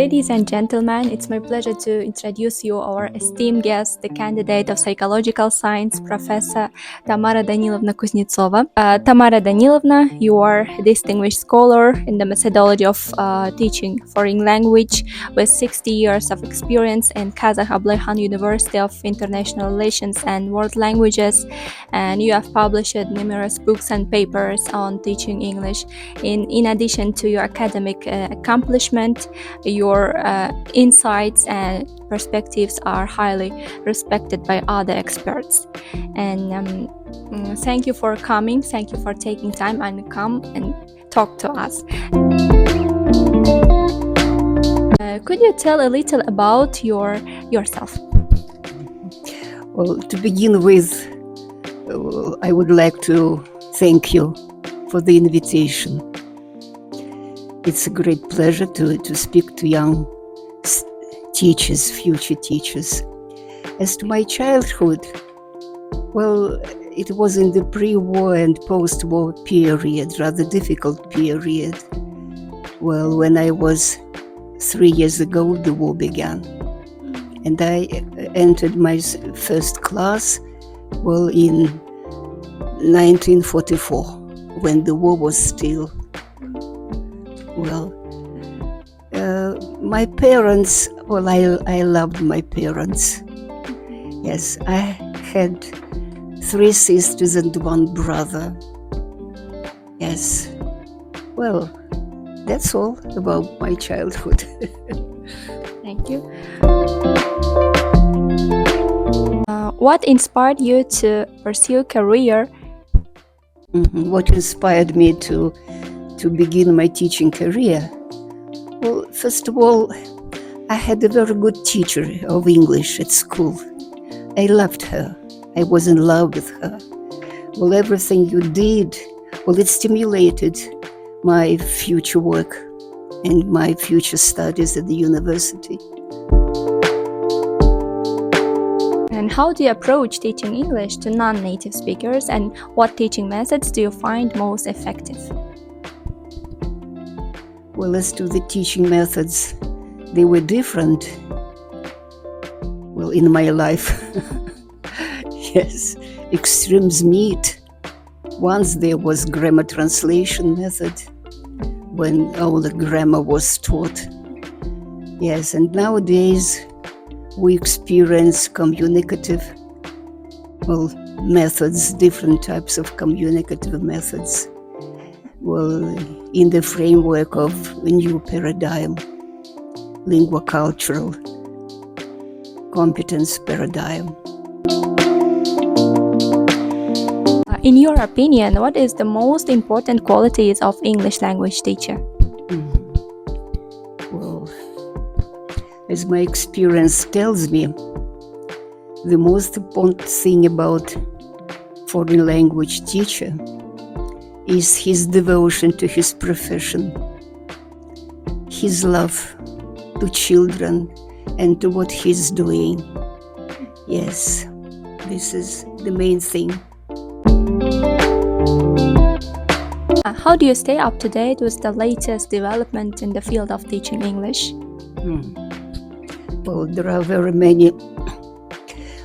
Ladies and gentlemen, it's my pleasure to introduce you our esteemed guest, the candidate of psychological science, Professor Tamara Danilovna Kuznetsova. Tamara Danilovna, you are a distinguished scholar in the methodology of teaching foreign language with 60 years of experience in Kazakh University of International Relations and World Languages, and you have published numerous books and papers on teaching English. In addition to your academic accomplishment, your insights and perspectives are highly respected by other experts. And thank you for coming. Thank you for taking time and come and talk to us. Could you tell a little about yourself? Well, to begin with, I would like to thank you for the invitation. It's a great pleasure to speak to young teachers, future teachers. As to my childhood, well, it was in the pre-war and post-war period, rather difficult period. Well, when I was 3 years ago, the war began. And I entered my first class, well, in 1944, when the war was still. Well, my parents, well, I loved my parents. Yes, I had 3 sisters and 1 brother. Yes, well, that's all about my childhood. Thank you. What inspired you to pursue a career? What inspired me to begin my teaching career? Well, first of all, I had a very good teacher of English at school. I loved her. I was in love with her. Well, everything you did, well, it stimulated my future work and my future studies at the university. And how do you approach teaching English to non-native speakers, and what teaching methods do you find most effective? Well, as to the teaching methods, they were different. Well, in my life, yes, extremes meet. Once there was grammar translation method, when all the grammar was taught. Yes, and nowadays we experience communicative, well, methods, different types of communicative methods. Well, in the framework of a new paradigm, lingua-cultural competence paradigm. In your opinion, what is the most important qualities of English language teacher? Well, as my experience tells me, the most important thing about foreign language teacher is his devotion to his profession, his love to children and to what he's doing. Yes, this is the main thing. How do you stay up to date with the latest development in the field of teaching English? Well, there are very many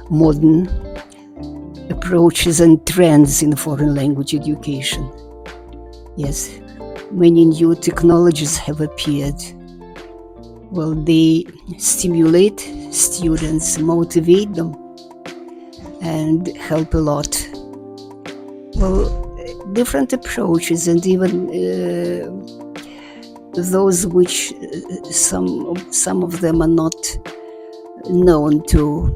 modern approaches and trends in foreign language education. Yes, many new technologies have appeared. Well, they stimulate students, motivate them, and help a lot. Well, different approaches, and even those which some of them are not known to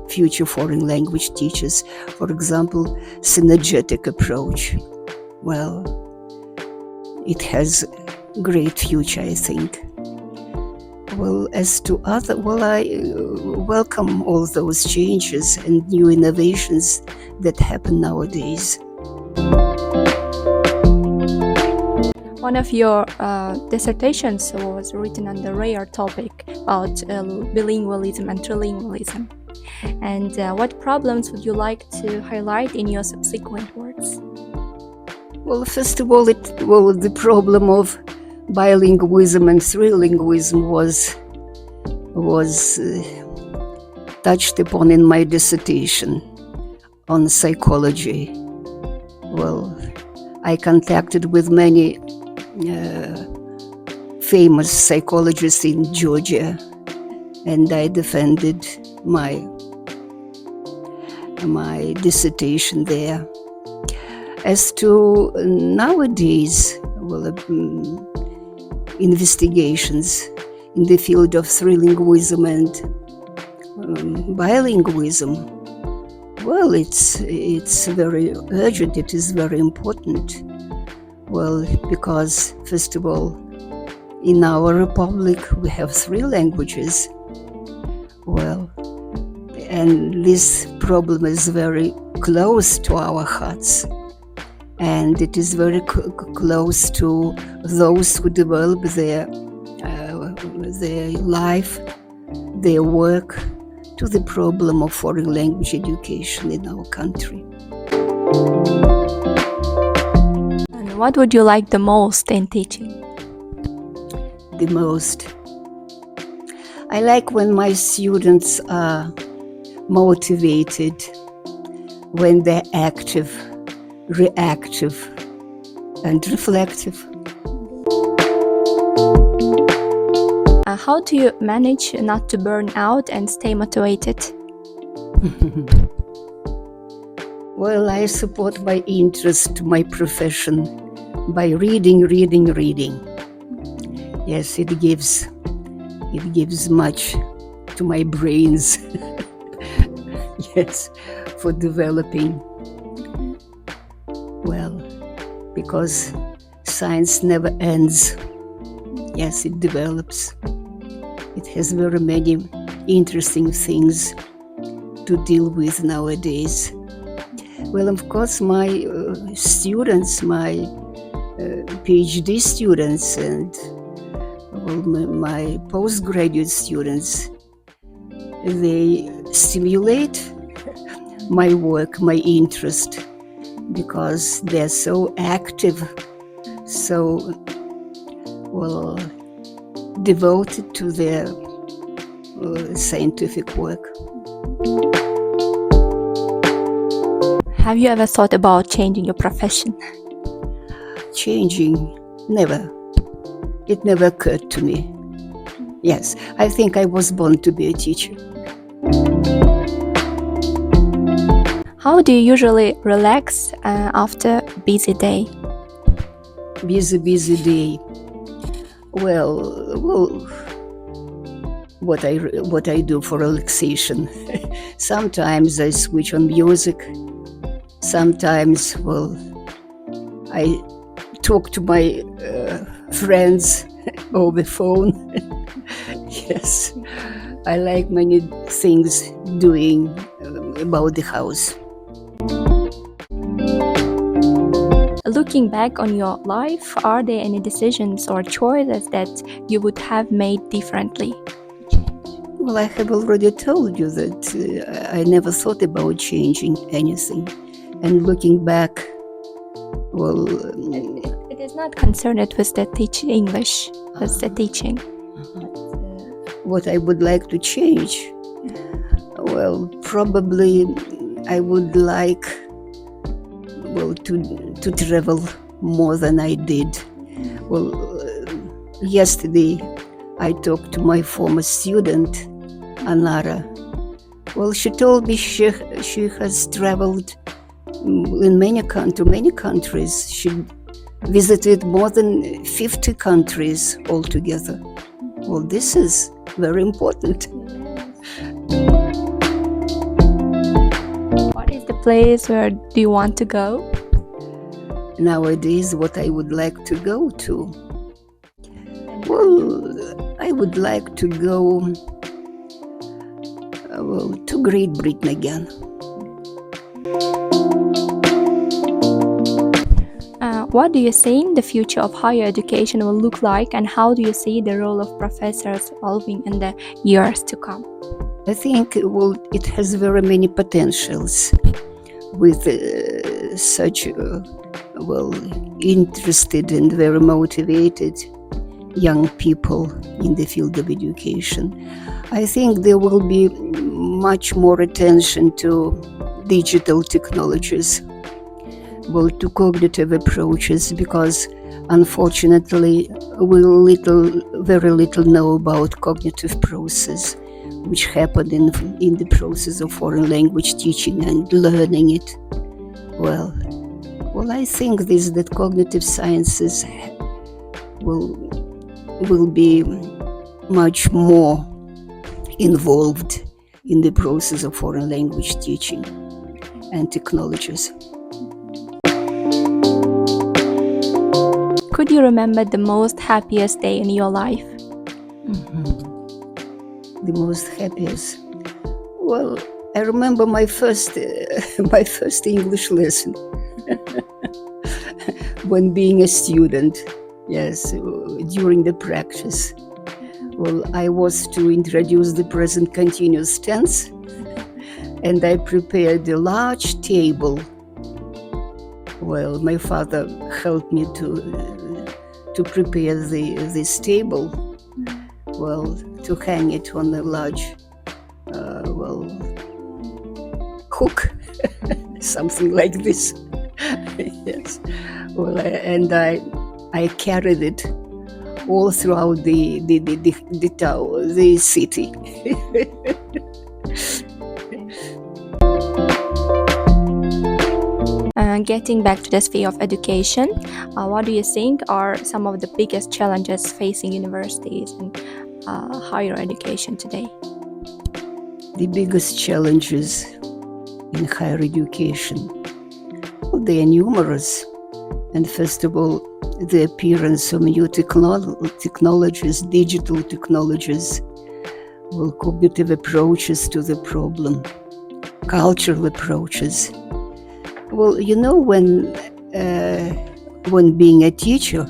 future foreign language teachers. For example, synergetic approach. Well, it has great future, I think. Well, as to other, well, I welcome all those changes and new innovations that happen nowadays. One of your dissertations was written on the rare topic about bilingualism and trilingualism. And what problems would you like to highlight in your subsequent works? Well, first of all, the problem of bilingualism and trilingualism was touched upon in my dissertation on psychology. Well, I contacted with many famous psychologists in Georgia, and I defended my dissertation there. As to nowadays, investigations in the field of trilingualism and bilingualism, well, it's very urgent, it is very important. Well, because first of all, in our republic we have 3 languages. Well, and this problem is very close to our hearts, and it is very close to those who develop their life, their work, to the problem of foreign language education in our country. And what would you like the most in teaching? The most, I like when my students are motivated, when they're active, reactive, and reflective. How do you manage not to burn out and stay motivated? Well, I support my interest, my profession, by reading. Yes, it gives much to my brains. Yes, for developing. Well, because science never ends. Yes, it develops. It has very many interesting things to deal with nowadays. Well, of course, my students, my PhD students and my postgraduate students, they stimulate my work, my interest, because they're so active, so devoted to their scientific work. Have you ever thought about changing your profession? Changing? Never. It never occurred to me. Yes, I think I was born to be a teacher. How do you usually relax after a busy day? Busy day. Well, what I do for relaxation. Sometimes I switch on music. Sometimes, I talk to my friends over the phone. Yes, I like many things doing about the house. Looking back on your life, are there any decisions or choices that you would have made differently? Well, I have already told you that I never thought about changing anything. And looking back, it is not concerned with the English, with the teaching. What I would like to change? Well, probably I would like to travel more than I did. Well, yesterday I talked to my former student, Anara. Well, she told me she has traveled in many countries. She visited more than 50 countries altogether. Well, this is very important. What is the place where do you want to go? Nowadays, what I would like to go to? Well, I would like to go to Great Britain again. What do you think the future of higher education will look like, and how do you see the role of professors evolving in the years to come? I think it has very many potentials with such interested and very motivated young people in the field of education. I think there will be much more attention to digital technologies, well, to cognitive approaches, because unfortunately we very little know about cognitive process which happen in the process of foreign language teaching and learning it. Well, I think that cognitive sciences will be much more involved in the process of foreign language teaching and technologies. Could you remember the most happiest day in your life? The most happiest? Well, I remember my first English lesson when being a student. Yes, during the practice. Well, I was to introduce the present continuous tense, and I prepared a large table. Well, my father helped me to prepare this table, well, to hang it on a large, hook, something like this. Yes. Well, and I carried it all throughout the town, the city. Getting back to the sphere of education, what do you think are some of the biggest challenges facing universities and higher education today? The biggest challenges in higher education, well, they are numerous. And first of all, the appearance of new technologies, digital technologies, well, cognitive approaches to the problem, cultural approaches. Well, you know, when being a teacher,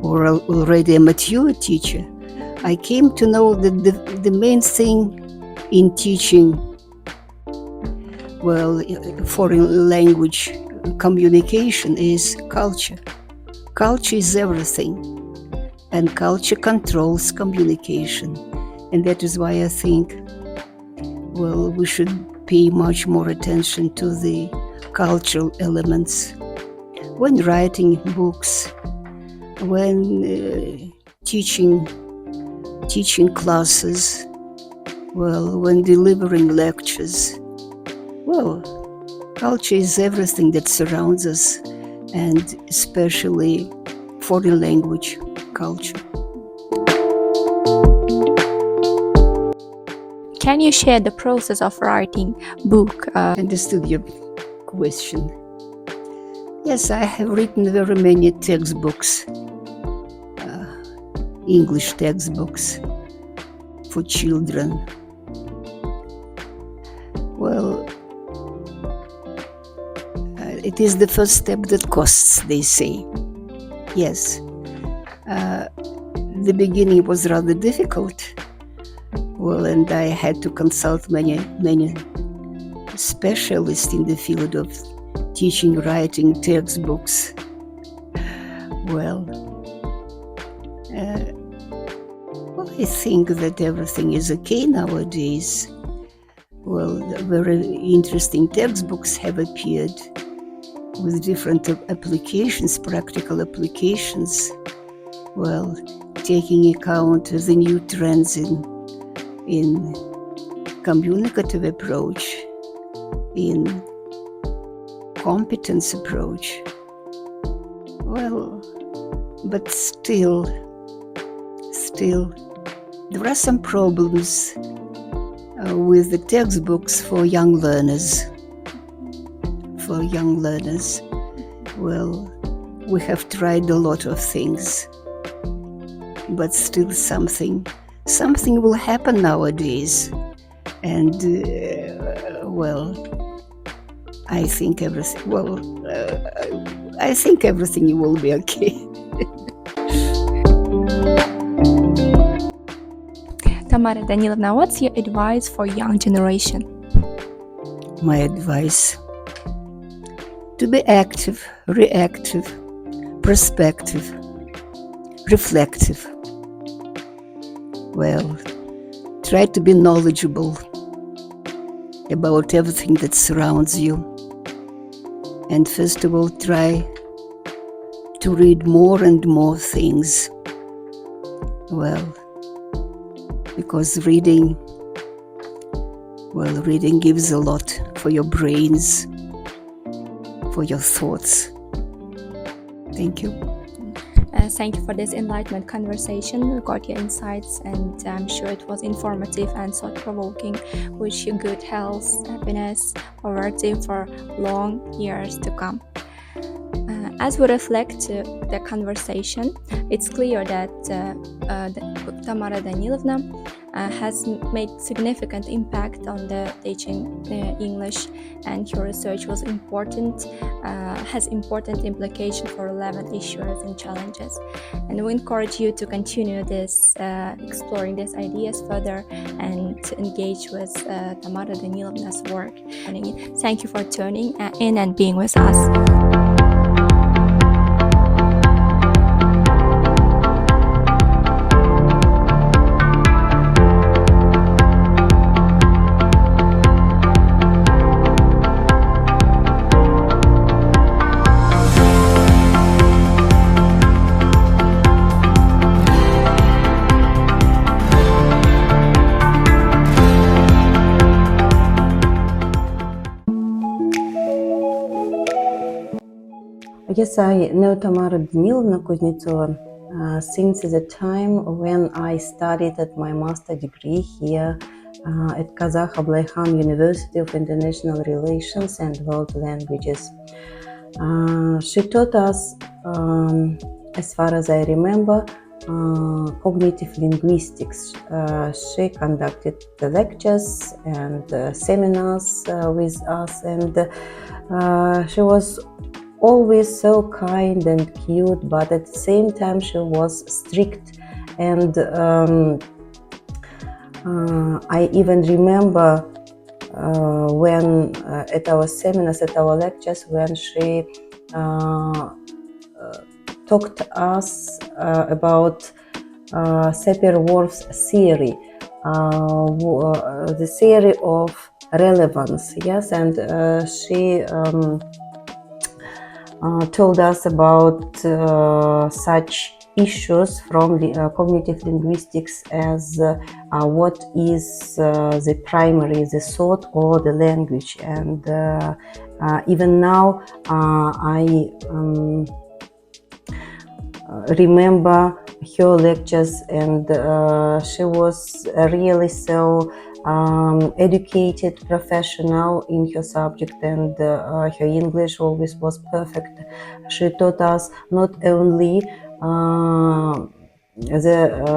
or already a mature teacher, I came to know that the main thing in teaching, well, foreign language communication is culture. Culture is everything, and culture controls communication. And that is why I think, well, we should pay much more attention to the cultural elements when writing books, when teaching classes, well, when delivering lectures. Well, culture is everything that surrounds us, and especially foreign language culture. Can you share the process of writing book? Understood your question. Yes, I have written very many textbooks, English textbooks for children. Well, it is the first step that costs, they say. Yes. The beginning was rather difficult. Well, and I had to consult many specialists in the field of teaching, writing textbooks. Well, I think that everything is okay nowadays. Well, very interesting textbooks have appeared with different applications, practical applications. Well, taking account of the new trends in communicative approach, in competence approach. Well, but still, there are some problems with the textbooks for young learners. Well, we have tried a lot of things, but still something will happen nowadays. And, I think everything will be okay. Tamara Danilovna, what's your advice for young generation? My advice: to be active, reactive, prospective, reflective. Well, try to be knowledgeable about everything that surrounds you. And first of all, try to read more and more things. Well, because reading gives a lot for your brains, for your thoughts. Thank you. Thank you for this enlightenment conversation. We got your insights, and I'm sure it was informative and thought-provoking. Wish you good health, happiness, poverty for long years to come. As we reflect the conversation, it's clear that Tamara Danilovna has made significant impact on the teaching English, and her research was important, has important implication for relevant issues and challenges. And we encourage you to continue this, exploring these ideas further and to engage with Tamara Danilovna's work. Thank you for tuning in and being with us. Yes, I know Tamara Danilovna Kuznetsova since the time when I studied at my master degree here at Kazakh University of International Relations and World Languages. She taught us, as far as I remember, cognitive linguistics. She conducted the lectures and seminars with us, and she was always so kind and cute, but at the same time she was strict. And I even remember when at our seminars, at our lectures, when she talked to us about Sapir-Whorf's theory, the theory of relevance, yes, and she told us about such issues from the cognitive linguistics as what is the primary, the thought or the language. And even now I remember her lectures, and she was really so educated professional in her subject, and her English always was perfect. She taught us not only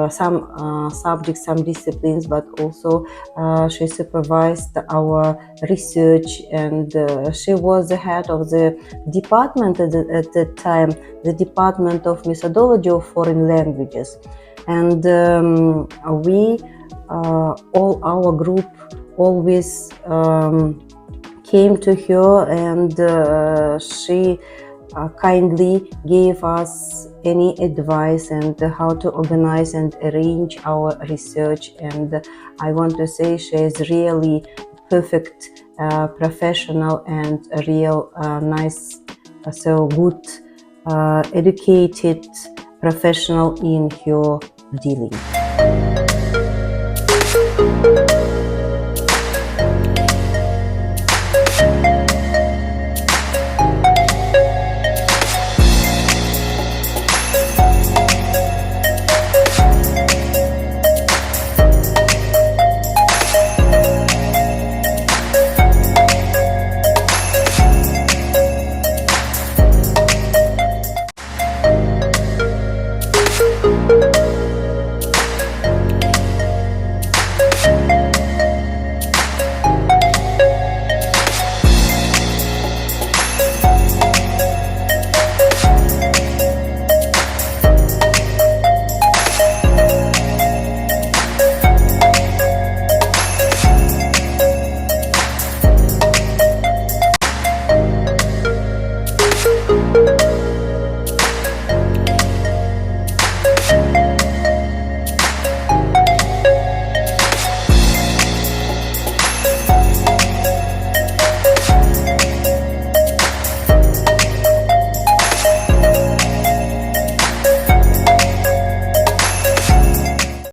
some subjects, some disciplines, but also she supervised our research, and she was the head of the department at that time, the Department of Methodology of Foreign Languages. And we, all our group, always came to her, and she kindly gave us any advice and how to organize and arrange our research. And I want to say she is really perfect professional and a real nice, so good, educated professional in her dealing.